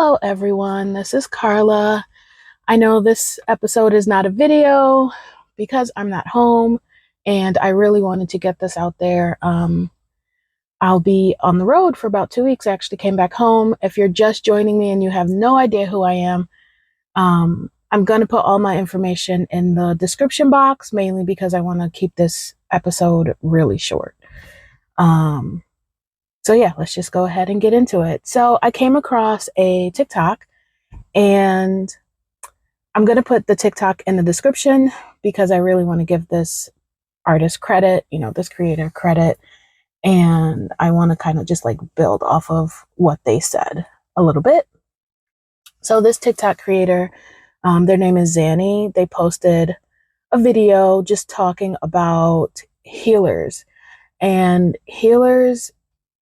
Hello, everyone. This is Carla. I know this episode is not a video because I'm not home and I really wanted to get this out there. I'll be on the road for about 2 weeks. I actually came back home. If you're just joining me and you have no idea who I am, I'm going to put all my information in the description box, mainly because I want to keep this episode really short. So yeah, let's just go ahead and get into it. So I came across a TikTok, and I'm going to put the TikTok in the description because I really want to give this artist credit, this creator credit. And I want to kind of just like build off of what they said a little bit. So this TikTok creator, their name is Zanny. They posted a video just talking about healers. And healers,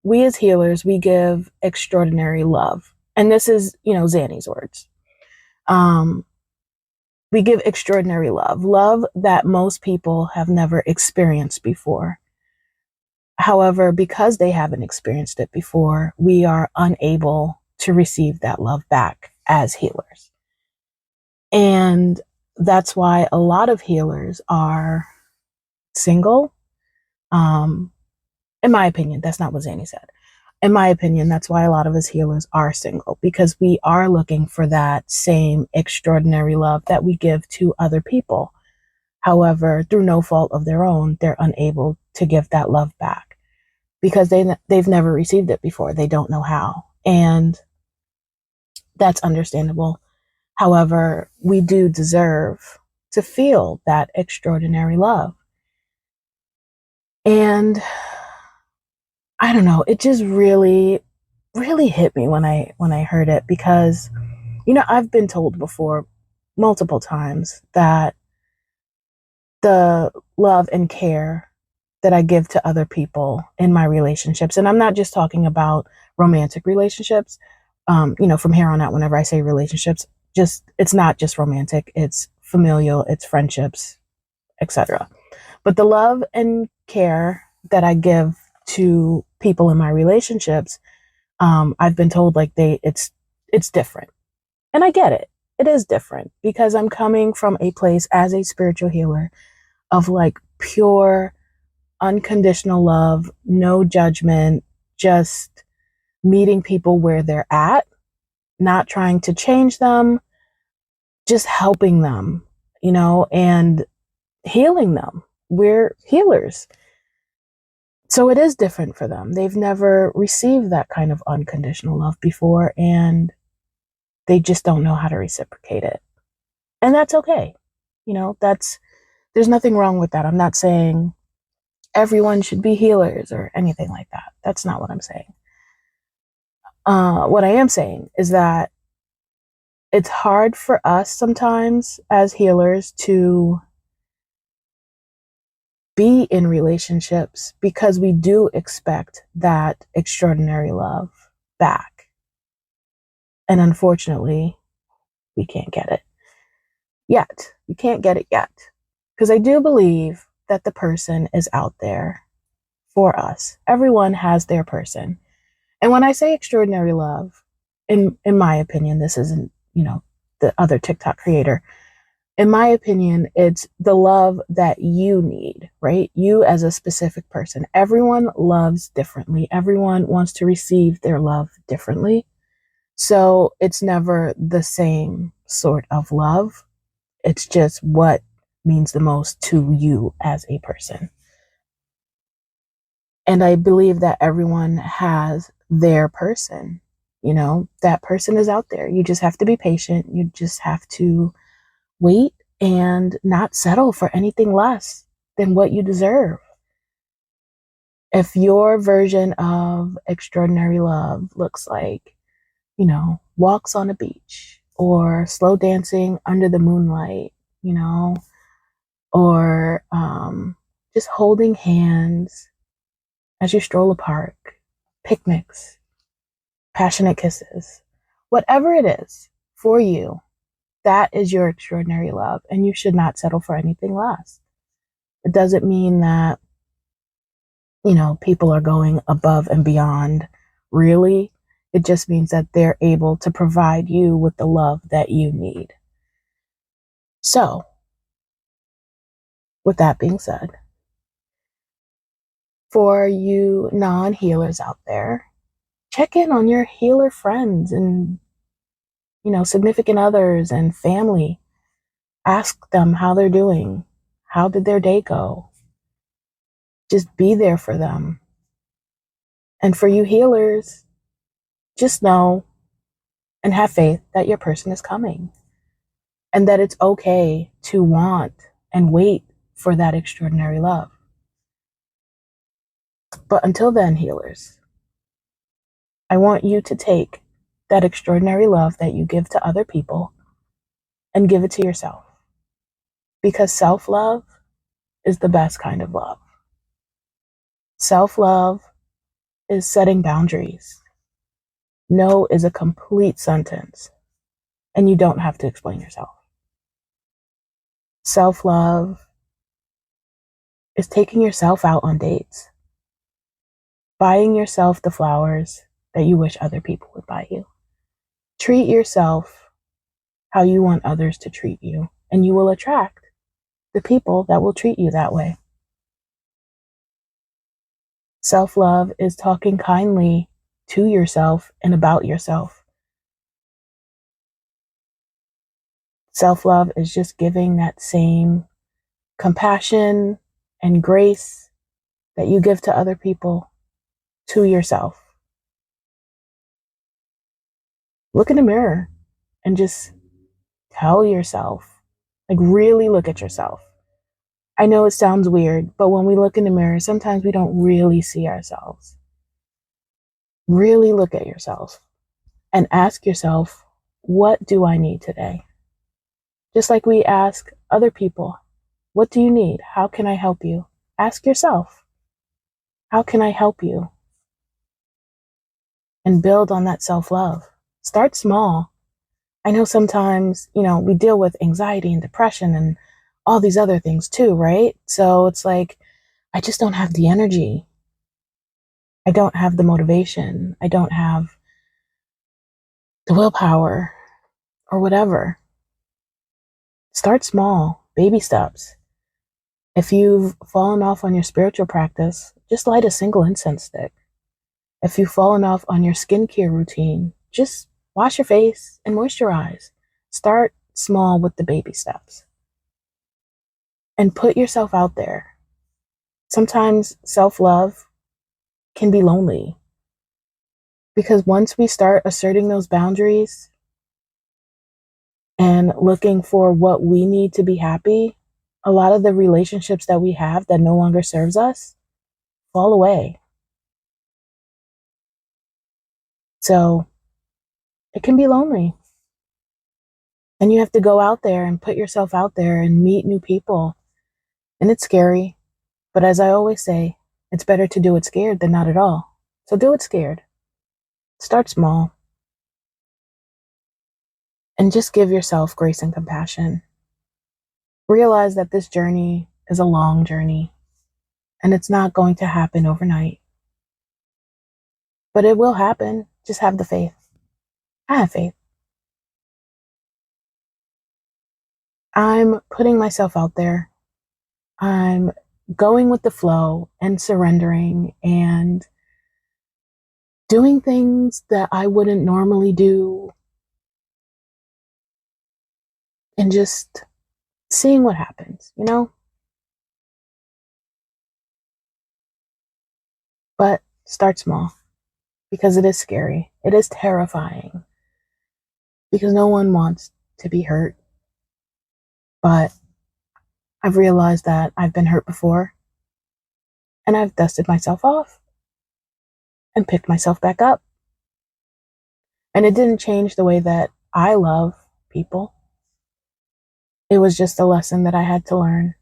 we as healers, we give extraordinary love. And this is, Zanny's words. We give extraordinary love that most people have never experienced before. However, because they haven't experienced it before, we are unable to receive that love back as healers. And that's why a lot of healers are single. In my opinion, that's not what Zanny said. In my opinion, that's why a lot of us healers are single, because we are looking for that same extraordinary love that we give to other people. However, through no fault of their own, they're unable to give that love back because they've never received it before. They don't know how. And that's understandable. However, we do deserve to feel that extraordinary love. And I don't know, it just really, really hit me when I heard it, because, I've been told before multiple times that the love and care that I give to other people in my relationships, and I'm not just talking about romantic relationships, from here on out, whenever I say relationships, it's not just romantic, it's familial, it's friendships, etc. But the love and care that I give to people in my relationships, I've been told like it's different. And I get it. It is different because I'm coming from a place as a spiritual healer of like pure, unconditional love, no judgment, just meeting people where they're at, not trying to change them, just helping them, and healing them. We're healers. So it is different for them. They've never received that kind of unconditional love before, and they just don't know how to reciprocate it. And that's okay. There's nothing wrong with that. I'm not saying everyone should be healers or anything like that. That's not what I'm saying. What I am saying is that it's hard for us sometimes as healers to be in relationships because we do expect that extraordinary love back. And unfortunately, we can't get it yet. We can't get it yet. Because I do believe that the person is out there for us. Everyone has their person. And when I say extraordinary love, in my opinion, this isn't, the other TikTok creator. In my opinion, it's the love that you need, right? You as a specific person. Everyone loves differently. Everyone wants to receive their love differently. So it's never the same sort of love. It's just what means the most to you as a person. And I believe that everyone has their person. That person is out there. You just have to be patient. You just have to wait and not settle for anything less than what you deserve. If your version of extraordinary love looks like, walks on a beach or slow dancing under the moonlight, or just holding hands as you stroll a park, picnics, passionate kisses, whatever it is for you, that is your extraordinary love, and you should not settle for anything less. It doesn't mean that, people are going above and beyond. Really, It just means that they're able to provide you with the love that you need. So, with that being said, for you non-healers out there, check in on your healer friends and, significant others and family. Ask them how they're doing. How did their day go? Just be there for them. And for you healers, just know and have faith that your person is coming and that it's okay to want and wait for that extraordinary love. But until then, healers, I want you to take that extraordinary love that you give to other people and give it to yourself. Because self-love is the best kind of love. Self-love is setting boundaries. No is a complete sentence, and you don't have to explain yourself. Self-love is taking yourself out on dates, buying yourself the flowers that you wish other people would buy you. Treat yourself how you want others to treat you, and you will attract the people that will treat you that way. Self-love is talking kindly to yourself and about yourself. Self-love is just giving that same compassion and grace that you give to other people to yourself. Look in the mirror and just tell yourself, like really look at yourself. I know it sounds weird, but when we look in the mirror, sometimes we don't really see ourselves. Really look at yourself and ask yourself, what do I need today? Just like we ask other people, what do you need? How can I help you? Ask yourself, how can I help you? And build on that self-love. Start small. I know sometimes, we deal with anxiety and depression and all these other things too, right? So it's like, I just don't have the energy. I don't have the motivation. I don't have the willpower or whatever. Start small, baby steps. If you've fallen off on your spiritual practice, just light a single incense stick. If you've fallen off on your skincare routine, just wash your face and moisturize. Start small with the baby steps. And put yourself out there. Sometimes self-love can be lonely. Because once we start asserting those boundaries and looking for what we need to be happy, a lot of the relationships that we have that no longer serves us fall away. So it can be lonely. And you have to go out there and put yourself out there and meet new people. And it's scary. But as I always say, it's better to do it scared than not at all. So do it scared. Start small. And just give yourself grace and compassion. Realize that this journey is a long journey. And it's not going to happen overnight. But it will happen. Just have the faith. I have faith. I'm putting myself out there. I'm going with the flow and surrendering and doing things that I wouldn't normally do and just seeing what happens, But start small because it is scary. It is terrifying because no one wants to be hurt. But I've realized that I've been hurt before and I've dusted myself off and picked myself back up. And it didn't change the way that I love people. It was just a lesson that I had to learn.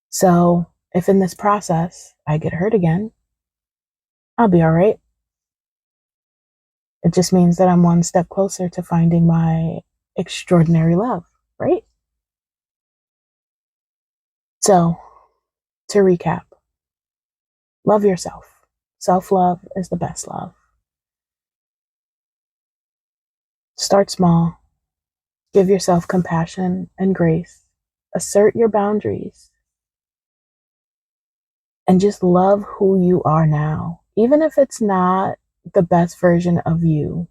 So if in this process I get hurt again, I'll be all right. It just means that I'm one step closer to finding my extraordinary love, right? So, to recap, love yourself. Self-love is the best love. Start small. Give yourself compassion and grace. Assert your boundaries. And just love who you are now, even if it's not the best version of you,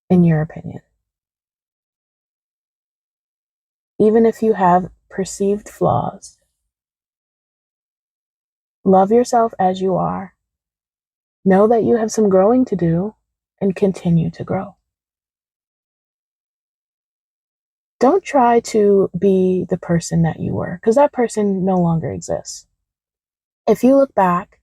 in your opinion. Even if you have perceived flaws, love yourself as you are. Know that you have some growing to do and continue to grow. Don't try to be the person that you were, because that person no longer exists. If you look back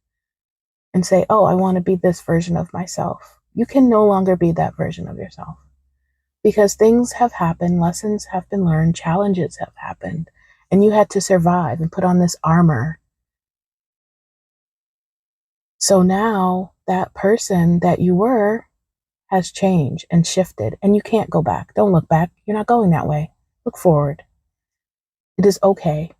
and say, oh, I want to be this version of myself, you can no longer be that version of yourself. Because things have happened, lessons have been learned, challenges have happened, and you had to survive and put on this armor. So now that person that you were has changed and shifted, and you can't go back. Don't look back. You're not going that way. Look forward. It is okay.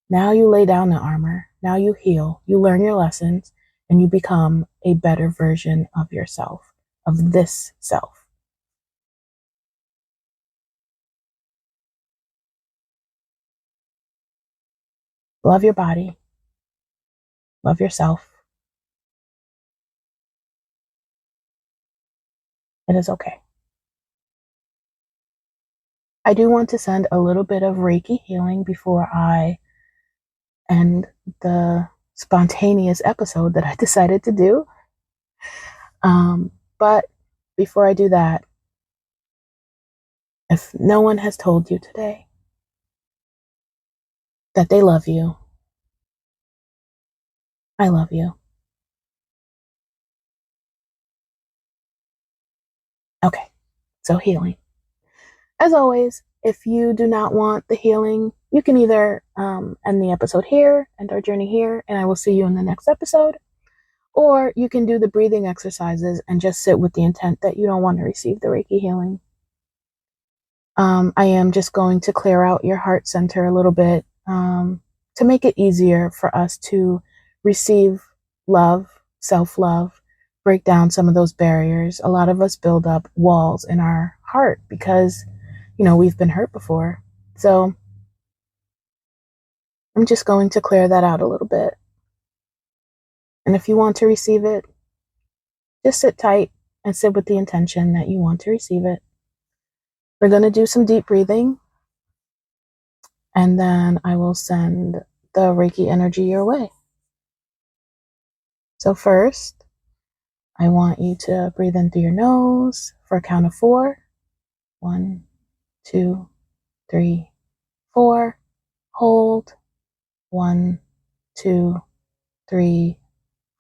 Now you lay down the armor. Now you heal. You learn your lessons, and you become a better version of yourself, of this self. Love your body. Love yourself. It is okay. I do want to send a little bit of Reiki healing before I end the spontaneous episode that I decided to do. But before I do that, if no one has told you today that they love you, I love you. Okay, so healing. As always, if you do not want the healing, you can either end the episode here, end our journey here, and I will see you in the next episode. Or you can do the breathing exercises and just sit with the intent that you don't want to receive the Reiki healing. I am just going to clear out your heart center a little bit to make it easier for us to receive love, self-love, break down some of those barriers. A lot of us build up walls in our heart because, we've been hurt before. So I'm just going to clear that out a little bit. And if you want to receive it, just sit tight and sit with the intention that you want to receive it. We're going to do some deep breathing, and then I will send the Reiki energy your way. So first, I want you to breathe in through your nose for a count of 4. 1, 2, 3, 4. Hold. 1, 2, 3,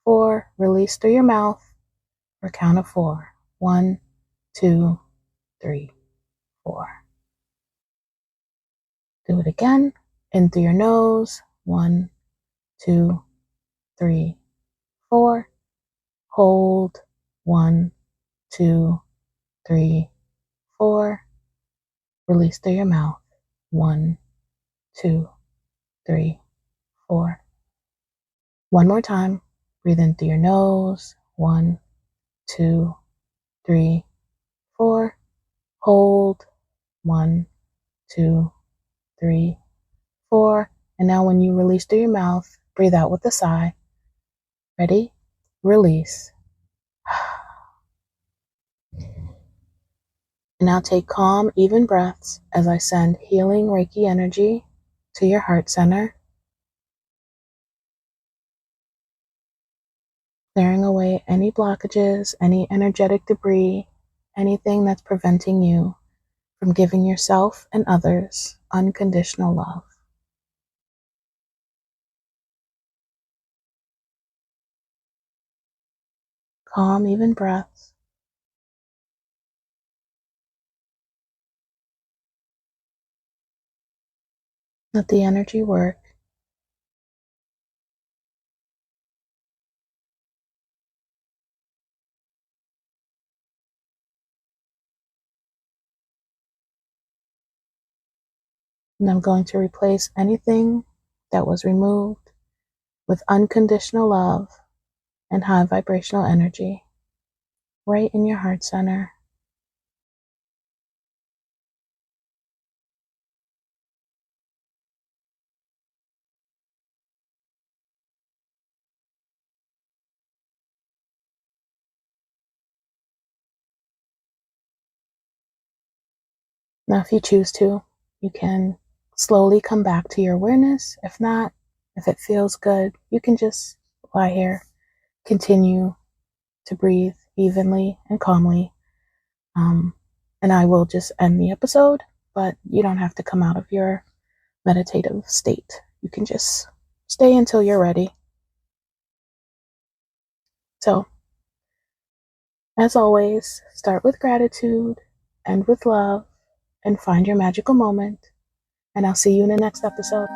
4. Release through your mouth for a count of 4. 1, 2, 3, 4. Do it again. In through your nose. 1, 2, 3, 4. Hold. 1, 2, 3, 4. Release through your mouth. 1, 2, 3, 4. One more time. Breathe in through your nose. 1, 2, 3, 4. Hold. 1, 2, 3, 4. And now when you release through your mouth, breathe out with a sigh. Ready? Release. And now take calm, even breaths as I send healing Reiki energy to your heart center, clearing away any blockages, any energetic debris, anything that's preventing you from giving yourself and others unconditional love. Calm, even breaths. Let the energy work. And I'm going to replace anything that was removed with unconditional love and high vibrational energy right in your heart center. Now, if you choose to, you can slowly come back to your awareness. If not, if it feels good, you can just lie here, continue to breathe evenly and calmly. And I will just end the episode, but you don't have to come out of your meditative state. You can just stay until you're ready. So, as always, start with gratitude, end with love, and find your magical moment. And I'll see you in the next episode.